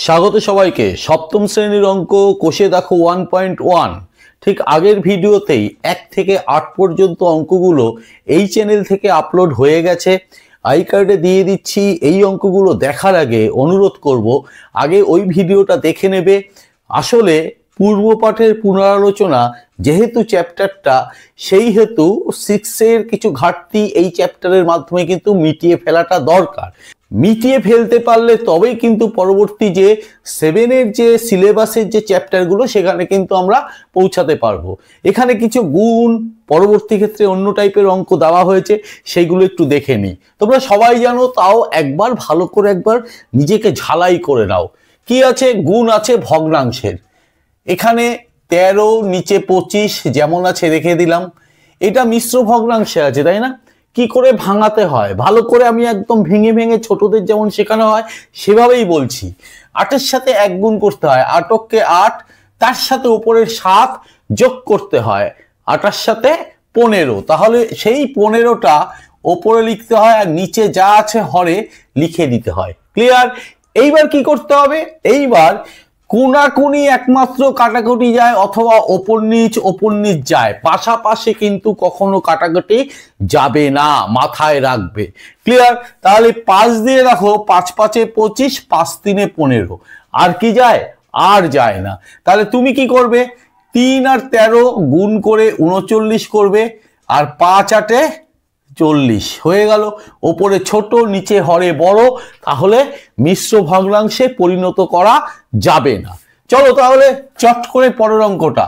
স্বাগত সবাইকে। সপ্তম শ্রেণীর অঙ্ক কোষে দেখো 1.1। ঠিক আগের ভিডিওতেই 1 থেকে 8 পর্যন্ত অঙ্কগুলো এই চ্যানেল থেকে আপলোড হয়ে গেছে। আই কার্ডে দিয়ে দিচ্ছি। এই অঙ্কগুলো দেখার আগে অনুরোধ করব আগে ওই ভিডিওটা দেখে নেবে। আসলে পূর্বপাঠের পুনরালোচনা যেহেতু চ্যাপ্টারটা, সেই হেতু 6-এর কিছু ঘাটতি এই চ্যাপ্টারের মাধ্যমে কিন্তু মিটিয়ে ফেলাটা দরকার। মিটিয়ে ফেলতে পারলে তবেই কিন্তু পরবর্তী যে 7-এর যে সিলেবাসের যে চ্যাপ্টারগুলো সেখানে কিন্তু আমরা পৌঁছাতে পারবো। এখানে কিছু গুণ, পরবর্তী ক্ষেত্রে অন্য টাইপের অঙ্ক দেওয়া হয়েছে, সেইগুলো একটু দেখে নিই। তোমরা সবাই জানো, তাও একবার ভালো করে একবার নিজেকে ঝালাই করে নাও। কি আছে? গুণ আছে ভগ্নাংশের। এখানে 13 নিচে 25 যেমন আছে রেখে দিলাম। এটা মিশ্র ভগ্নাংশে আছে, তাই না? কি করে ভাঙাতে হয় ভালো করে আমি একদম ভেঙে ভেঙে ছোটদের যেমন শেখানো হয় সেভাবেই বলছি। 8-এর সাথে 1 গুণ করতে হয়, 8-কে 8, তার সাথে উপরের 7 যোগ করতে হয় 8-এর সাথে 15। তাহলে সেই 15টা ওপরে লিখতে হয় আর নিচে যা আছে হরে লিখে দিতে হয়। ক্লিয়ার? এইবার কি করতে হবে? এইবার কোনাকুনি একমাত্র কাটাকুটি যায়, অথবা ওপর নিচ যায়, পাশাপাশি কিন্তু কখনো কাটাকুটি যাবে না, মাথায় রাখবে। ক্লিয়ার? তাহলে 5 দিয়ে রাখো, 5-5 25, 5-3 15। আর কি যায়? আর যায় না। তাহলে তুমি কি করবে? 3 আর 13 গুণ করে 39 করবে, আর 5-8 40 হয়ে গেল। ওপরে ছোট নিচে হরে বড়, তাহলে মিশ্র ভগ্নাংশে পরিণত করা যাবে না। চলো তাহলে চট করে পরের অঙ্কটা।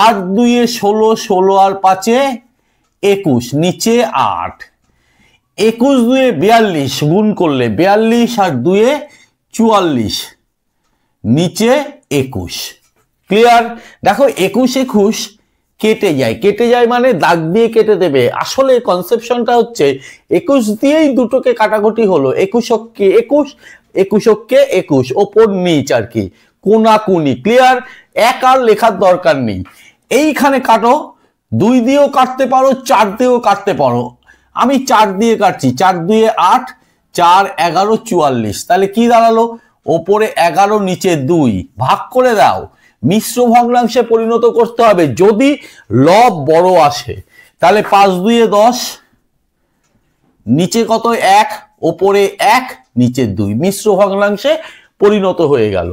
8 2 16, 16 আর 5 21, নিচে 8। 21 2 42 গুণ করলে 42 আর 2 44, নিচে 21। ক্লিয়ার? দেখো 21 21 কেটে যায় মানে দাগ দিয়ে কেটে দেবে। আসলে কনসেপশনটা হচ্ছে 21 দিয়েই দুটোকে কাটাকুটি হলো। 21কে 21, 21কে 21, ওপর নিচ আর কি, কোনাকুনি। ক্লিয়ার? এক আর লেখার দরকার নেই। এইখানে কাটো, 2 দিয়েও কাটতে পারো, 4 দিয়েও কাটতে পারো। আমি 4 দিয়ে কাটছি। 4 2 8, 4 11 44। তাহলে কি দাঁড়ালো? ওপরে 11 নিচে 2, ভাগ করে দাও। মিশ্র ভগ্নাংশে পরিণত করতে হবে যদি লব বড় আসে। তাহলে 5 2 10, নিচে কত? 1, ওপরে 1 নিচে 2, মিশ্র ভগ্নাংশে পরিণত হয়ে গেল।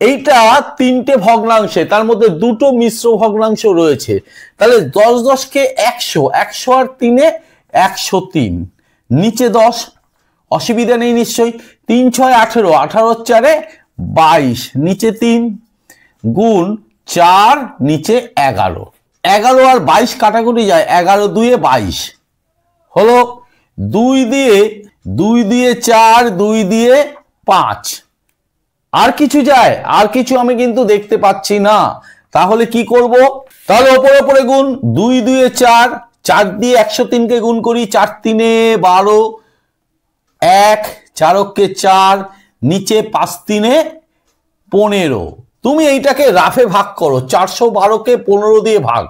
এইটা 3টে ভগ্নাংশে, তার মধ্যে 2টো মিশ্র ভগ্নাংশ রয়েছে। তাহলে 10 10কে 100, 100 আর 3 103, নিচে 10, অসুবিধা নেই নিশ্চয়ই। 3 6 18, 18 4 22, নিচে 3, গুণ 4 নিচে 11। 11 আর 22 কাটাকুটি যায়, 11 2 22 হলো। 2 দিয়ে 4, 2 দিয়ে 5। আর কিছু যায়? আর কিছু আমি কিন্তু দেখতে পাচ্ছি না। তাহলে কি করব? তাহলে ওপরে গুণ, 2 2 4, 4 দিয়ে 103কে গুণ করি, 4 3 12, 1 4কে 4, নিচে 5 3 15। তুমি এইটাকে রাফে ভাগ করো, 412কে 15 দিয়ে ভাগ,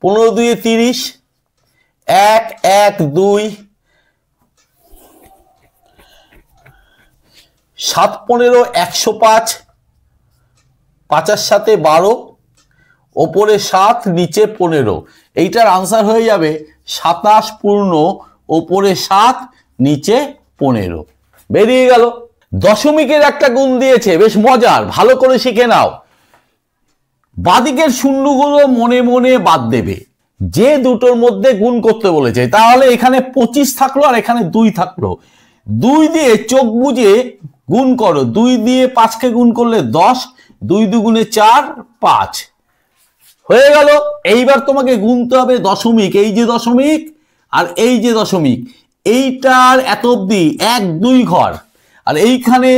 15 2 30, 1 1 2, 7 15 105, 5-এর সাথে 12, ওপরে 7 নিচে 15। এইটার আনসার হয়ে যাবে 27 পূর্ণ ওপরে 7 নিচে 15। বেরিয়ে গেল। দশমিকের একটা গুণ দিয়েছে, বেশ মজার, ভালো করে শিখে নাও। বাদিকের শূন্যগুলো মনে মনে বাদ দেবে যে দুটোর মধ্যে গুণ করতে বলেছে। তাহলে এখানে 25 থাকলো আর এখানে 2 থাকলো। 2 দিয়ে চোখ বুঝে গুণ করো। 2 দিয়ে 5কে গুণ করলে 10, 2 2 4 5 হয়ে গেল। এইবার তোমাকে গুনতে হবে দশমিক। এই যে দশমিক আর এই যে দশমিক, এইটার এত অবধি 1 2 ঘর, আর এইখানে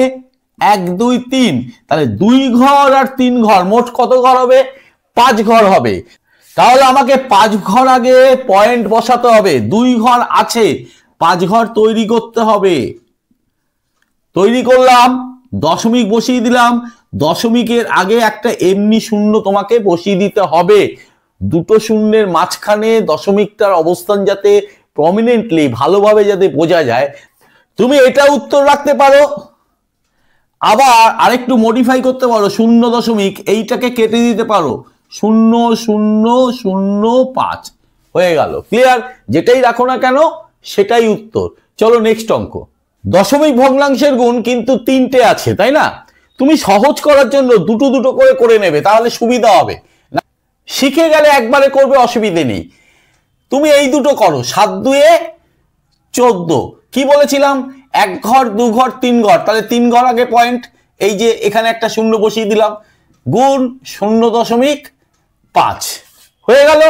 1 2 3, তাহলে 2 ঘর আর 3 ঘর, মোট কত ঘর হবে? 5 ঘর হবে। তাহলে আমাকে 5 ঘর আগে পয়েন্ট বসাতে হবে। 2 ঘর আছে, 5 ঘর তৈরি করতে হবে। তৈরি করলাম, দশমিক বসিয়ে দিলাম। দশমিকের আগে একটা এমনি শূন্য তোমাকে বসিয়ে দিতে হবে। দুটো শূন্যের মাঝখানে দশমিকটার অবস্থান যাতে প্রমিনেন্টলি ভালোভাবে যাতে বোঝা যায়। তুমি এটা উত্তর রাখতে পারো, আবার আরেকটু মডিফাই করতে পারো, 0 এইটাকে কেটে দিতে পারো, 0.005 হয়ে গেল। ক্লিয়ার? যেটাই রাখো না কেন সেটাই উত্তর। চলো নেক্সট অঙ্ক। দশমিক ভগ্নাংশের গুণ কিন্তু 3টে আছে, তাই না? তুমি সহজ করার জন্য দুটো দুটো করে নেবে, তাহলে সুবিধা হবে। শিখে গেলে একবারে করবে, অসুবিধে নেই। তুমি এই দুটো করো, 7 দুয়ে 14। কি বলেছিলাম? 1 ঘর 2 ঘর 3 ঘর, তাহলে 3 ঘর আগে পয়েন্ট, এই যে এখানে একটা শূন্য বসিয়ে দিলাম, গুণ 0.5 হয়ে গেল।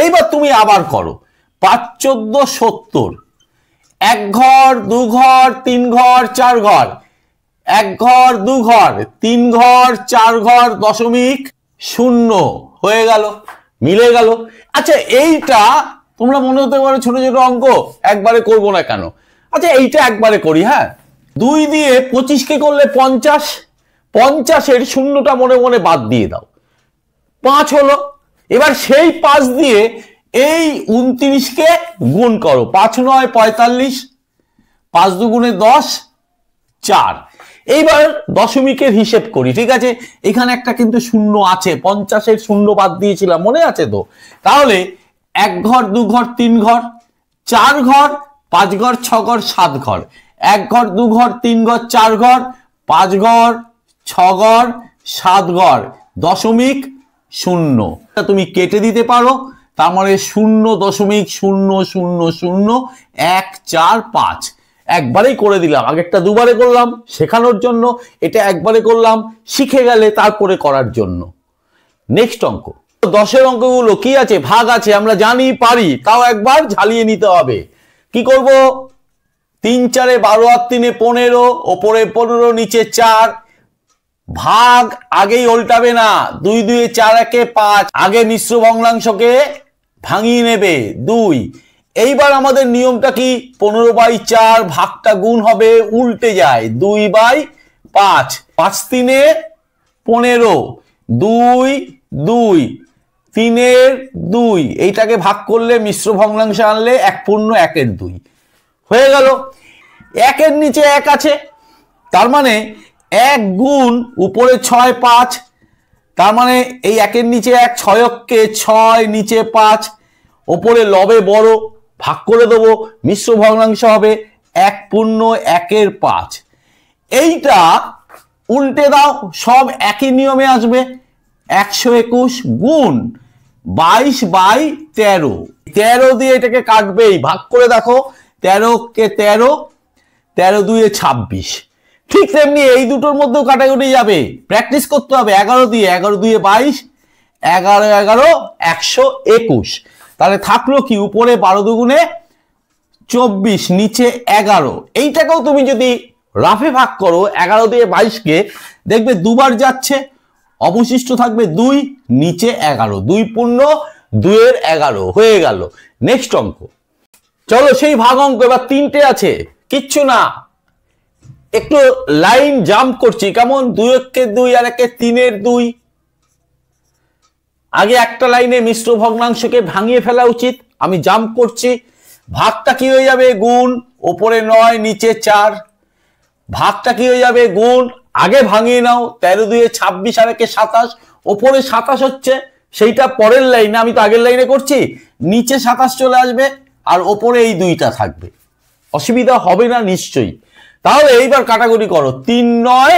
এইবার তুমি আবার করো, 5 14 70, 1 ঘর 2 ঘর 3 ঘর 4 ঘর, 1 ঘর 2 ঘর 3 ঘর 4 ঘর 0.0 হয়ে গেল, মিলে গেল। আচ্ছা এইটা তোমরা মনে হতে পারো ছোট ছোট অঙ্ক, একবারে করব না কেন? আচ্ছা এইটা একবারে করি। হ্যাঁ, 2 দিয়ে 25কে করলে 50, 50-এর শূন্যটা মনে মনে বাদ দিয়ে দাও, 5 হলো। এবার সেই 5 দিয়ে এই 29কে গুণ করো, 5 9 45, 5 দুগুণে 10, 4। এইবার দশমিকের হিসেব করি, ঠিক আছে? এখানে একটা কিন্তু শূন্য আছে, 50-এর শূন্য বাদ দিয়েছিলাম, মনে আছে তো? তাহলে 1 ঘর 2 ঘর 3 ঘর 4 ঘর 5 ঘর 6 ঘর 7 ঘর, 1 ঘর 2 ঘর 3 ঘর 4 ঘর 5 ঘর 6 ঘর 7 ঘর 0.0 তুমি কেটে দিতে পারো, তার মানে 0.0000145 একবারেই করে দিলাম। আগেরটা দুবারে করলাম শেখানোর জন্য, এটা একবারে করলাম শিখে গেলে তারপরে করার জন্য। নেক্সট অঙ্ক। 10-এর অঙ্কগুলো কি আছে? ভাগ আছে, আমরা জানি পারি, তাও একবার ঝালিয়ে নিতে হবে। কি করব? 3 4 12 আর 3 15, ওপরে 15 নিচে 4, ভাগ আগেই উল্টাবে না, 2 2 4 1 5, আগে মিশ্র ভগ্নাংশকে ভাঙিয়ে নেবে 2। এইবার আমাদের নিয়মটা কি? 15/4, ভাগটা গুণ হবে, উল্টে যায় 2/5, 5 3 15, 2 2 3 2, এইটাকে ভাগ করলে মিশ্র ভগ্নাংশে আনলে 1 পূর্ণ 1 2 হয়ে গেল। 1 এর নিচে 1 আছে, তার মানে 1 গুণ উপরে 6 5, তার মানে এই 1 এর নিচে 1, 6 6 নিচে 5, ওপরে লবে বড়, ভাগ করে দেবো, মিশ্র ভগ্নাংশ হবে 1 পূর্ণ 1 5। এইটা উল্টে দাও, সব একই নিয়মে আসবে, 121 গুণ 22/13, 13 দিয়ে এটাকে কাটবেই, ভাগ করে দেখো, 13 কে 13, 13 2 26। ঠিক তেমনি এই দুটোর মধ্যেও কাটাকুটি যাবে, প্র্যাকটিস করতে হবে। 11 দিয়ে 11 2 22, 11 11 121। তাহলে থাকলো কি? উপরে 12 দুগুণে 24, নিচে 11। এইটাকেও তুমি যদি রাফে ভাগ করো 11 দিয়ে 22কে, দেখবে দুবার যাচ্ছে, অবশিষ্ট থাকবে 2, নিচে 11, 2 পূর্ণ 2 এর 11 হয়ে গেল। নেক্সট অঙ্ক। চলো সেই ভাগ অঙ্ক, এবার 3টে আছে, কিচ্ছু না, একটু লাইন জাম্প করছি। কেমন? 2 কে 2 আর 1 3 এর 2। আগে একটা লাইনে মিশ্র ভগ্নাংশকে ভাঙিয়ে ফেলা উচিত, আমি জাম্প করছি। ভাগটা কি হয়ে যাবে? গুণ, ওপরে 9 নিচে 4, ভাগটা কি হয়ে যাবে? গুণ, আগে ভাঙিয়ে নাও, 13 2 26 আর 1 27, ওপরে 27 হচ্ছে, সেইটা পরের লাইনে, আমি তো আগের লাইনে করছি, নিচে 27 চলে আসবে, আর ওপরে এই 2টা থাকবে, অসুবিধা হবে না নিশ্চয়ই। তাহলে এইবার কাটাকুটি করো, 3 9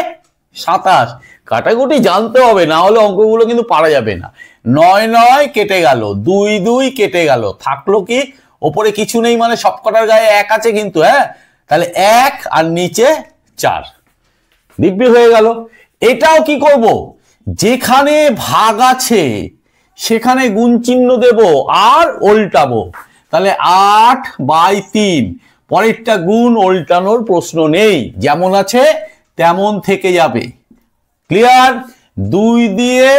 27, কাটাকুটি জানতে হবে, না হলে অঙ্কগুলো কিন্তু পারা যাবে না। 9 9 কেটে গেল, 2 2 কেটে গেল, থাকলো কি? ওপরে কিছু নেই, মানে সবকটার গায়ে 1 আছে কিন্তু, হ্যাঁ, তাহলে 1 আর নিচে 4, দিব্যি হয়ে গেল। এটাও কি করব? যেখানে ভাগ আছে সেখানে গুণ চিহ্ন দেব আর উল্টাবো, তাহলে 8/3, পরেরটা গুণ, উল্টানোর প্রশ্ন নেই, যেমন আছে তেমন থেকে যাবে। ক্লিয়ার? 2 দিয়ে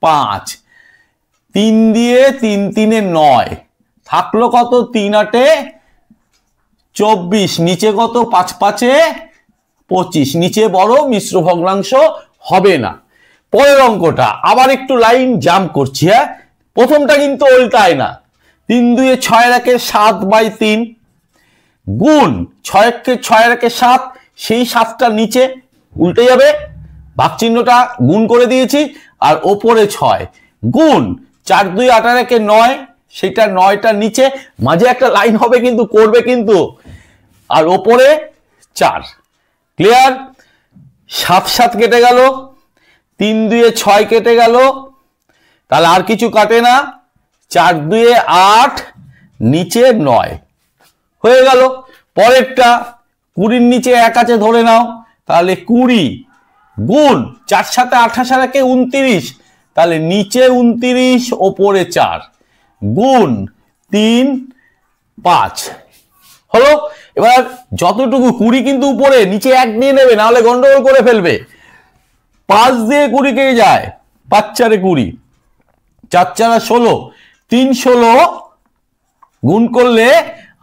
5, 3 দিয়ে 3 3 9, থাকলো কত? 3 8 24, নিচে কত? 5 5 25, নিচে বড়, মিশ্র ভগ্নাংশ হবে না। পরের অঙ্কটা আবার একটু লাইন জাম্প করছি। হ্যাঁ, প্রথমটা কিন্তু উল্টায় না, 3 2 6 আর 1 7/3, গুণ 6 কে 6 আর 1 7, সেই 7টা নিচে উল্টে যাবে, ভাগ চিহ্নটা গুণ করে দিয়েছি, আর ওপরে 6 গুণ 4 2 8 আর 1 9, সেটা 9টা নিচে, মাঝে একটা লাইন হবে কিন্তু, করবে কিন্তু, আর ওপরে 4। ক্লিয়ার? 7 7 কেটে গেল, 3 2 6 কেটে গেল, তাহলে আর কিছু কাটে না, 4 2 8, নিচে 9 হয়ে গেল। পরেরটা 20 নিচে 1 আছে ধরে নাও, তাহলে 20 গুণ 4 7 28 আর 1 29, তাহলে নিচে 29 ওপরে 4 গুণ 3 5 হলো। এবার যতটুকু 20 কিন্তু উপরে, নিচে 1 নিয়ে নেবে, না হলে গন্ডগোল করে ফেলবে। 5 দিয়ে 20 কে যায়, 5 4 20, 4 4 16, 3 16 গুণ করলে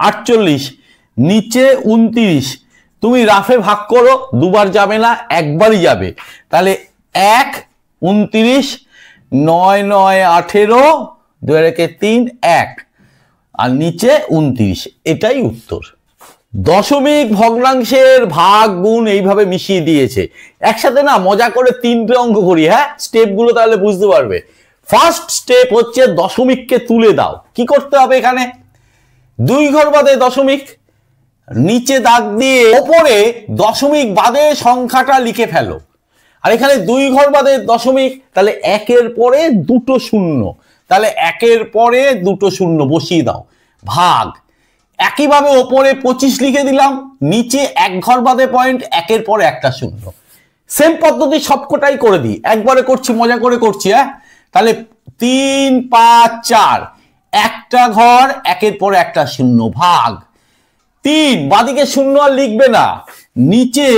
48, নিচে 29। তুমি রাফে ভাগ করো, দুবার যাবে না, একবারই যাবে। তাহলে 1 29, 9 9 18, 2 আর 1 3, 1, আর নিচে 29। এটাই উত্তর। দশমিক ভগ্নাংশের ভাগ গুণ এইভাবে মিশিয়ে দিয়েছে। একসাথে না মজা করে 3টে অঙ্ক করি, হ্যাঁ, স্টেপগুলো তাহলে বুঝতে পারবে। ফার্স্ট স্টেপ হচ্ছে দশমিককে তুলে দাও। কি করতে হবে? এখানে 2 ঘর বাদে দশমিক, নিচে দাগ দিয়ে ওপরে দশমিক বাদে সংখ্যাটা লিখে ফেলো। আর এখানে 2 ঘর বাদে দশমিক, তাহলে 1-এর পরে 2টো শূন্য, তাহলে 1-এর পরে 2টো শূন্য বসিয়ে দাও, ভাগ। একইভাবে ওপরে 25 লিখে দিলাম, নিচে 1 ঘর বাদে পয়েন্ট, 1-এর পরে একটা শূন্য। সেম পদ্ধতি সবকটাই করে দিই, একবারে করছি, মজা করে করছি। হ্যাঁ, তাহলে 3 5 4, একটা ঘর, 1-এর পরে একটা শূন্য, ভাগ 3, বাদিকে শূন্য আর লিখবে না, নিচে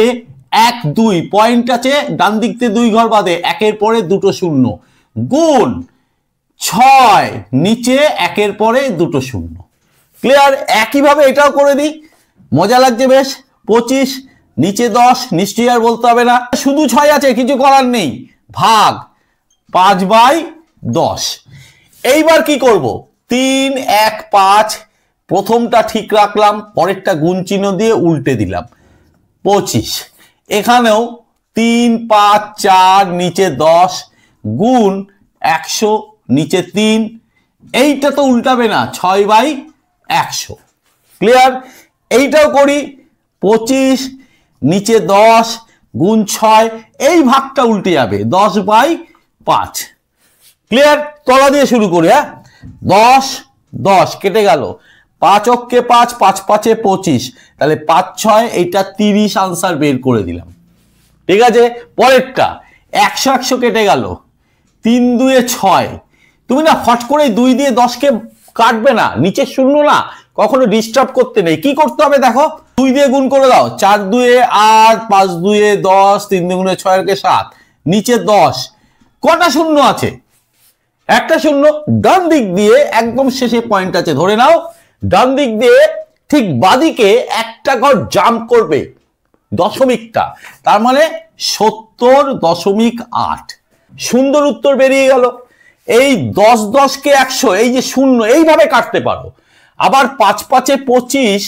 1 2 পয়েন্ট আছে, ডান দিক থেকে 2 ঘর বাদে, 1-এর পরে 2টো শূন্য, গুণ 6, নিচে 1-এর পরে 2টো শূন্য। ক্লিয়ার? একইভাবে এটাও করে দিই, মজা লাগছে বেশ। 25, নিচে 10, নিশ্চয়ই আর বলতে হবে না, শুধু 6 আছে, কিছু করার নেই, ভাগ 5/10। এইবার কি করব? 3 1 5, প্রথমটা ঠিক রাখলাম, পরেরটা গুণ চিহ্ন দিয়ে উল্টে দিলাম, 25। এখানেও 3 5 4, নিচে 10, গুণ 100, নিচে 3, এইটা তো উল্টাবে না, 6/100। ক্লিয়ার? এইটাও করি, 25, নিচে 10, গুণ 6, এই ভাগটা উল্টে যাবে, 10/5। ক্লিয়ার? তলা দিয়ে শুরু করি। হ্যাঁ, 10 10 কেটে গেল, 5 অক্ষে 5, 5 5 25, তাহলে 5 6, এইটা 30 আনসার বের করে দিলাম। ঠিক আছে? পরেরটা 100 100 কেটে গেল, 3 2 6, তুমি না ফট করে 2 দিয়ে 10কে কাটবে না, নিচে শূন্য না, কখনো ডিস্টার্ব করতে নেই। কি করতে হবে দেখো, 2 দিয়ে গুণ করে দাও, 4 2 8, 5 2 10, 3 2 6 আর 7, নিচে 10, কটা শূন্য আছে? একটা শূন্য। ডান দিক দিয়ে একদম শেষে পয়েন্ট আছে ধরে নাও, ডান দিক দিয়ে ঠিক বাদিকে একটা ঘর জাম্প করবে দশমিকটা, তার মানে 70.8। সুন্দর উত্তর বেরিয়ে গেল। এই 10 10কে 100, এই যে শূন্য, এইভাবে কাটতে পারো। আবার 5 5 25,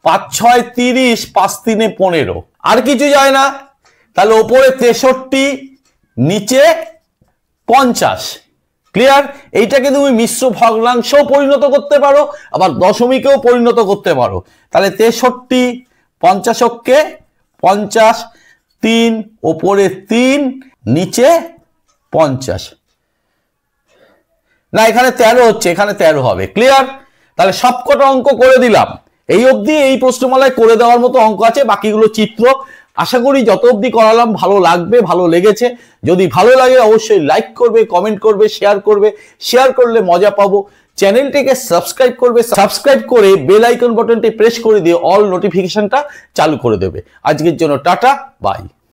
5 6 30, 5 3 15, আর কিছু যায় না, তাহলে ওপরে 63, নিচে 50। ক্লিয়ার? এইটাকে তুমি মিশ্র ভগ্নাংশেও পরিণত করতে পারো, আবার দশমিকেও পরিণত করতে পারো। তাহলে 63, 50 অক্ষে 50, 3, ওপরে 3, নিচে 50। না, এখানে 13 হচ্ছে, এখানে 13 হবে। ক্লিয়ার? তাহলে সবকটা অঙ্ক করে দিলাম। এই অবধি এই প্রশ্নমালায় করে দেওয়ার মতো অঙ্ক আছে, বাকিগুলো চিত্র। আশা করি যত অবধি করালাম ভালো লাগবে, ভালো লেগেছে। যদি ভালো লাগে অবশ্যই লাইক করবে, কমেন্ট করবে, শেয়ার করবে। শেয়ার করলে মজা পাবো। চ্যানেলটিকে সাবস্ক্রাইব করবে, সাবস্ক্রাইব করে বেল আইকন বাটনটি প্রেস করে দিয়ে অল নোটিফিকেশনটা চালু করে দেবে। আজকের জন্য টাটা, বাই।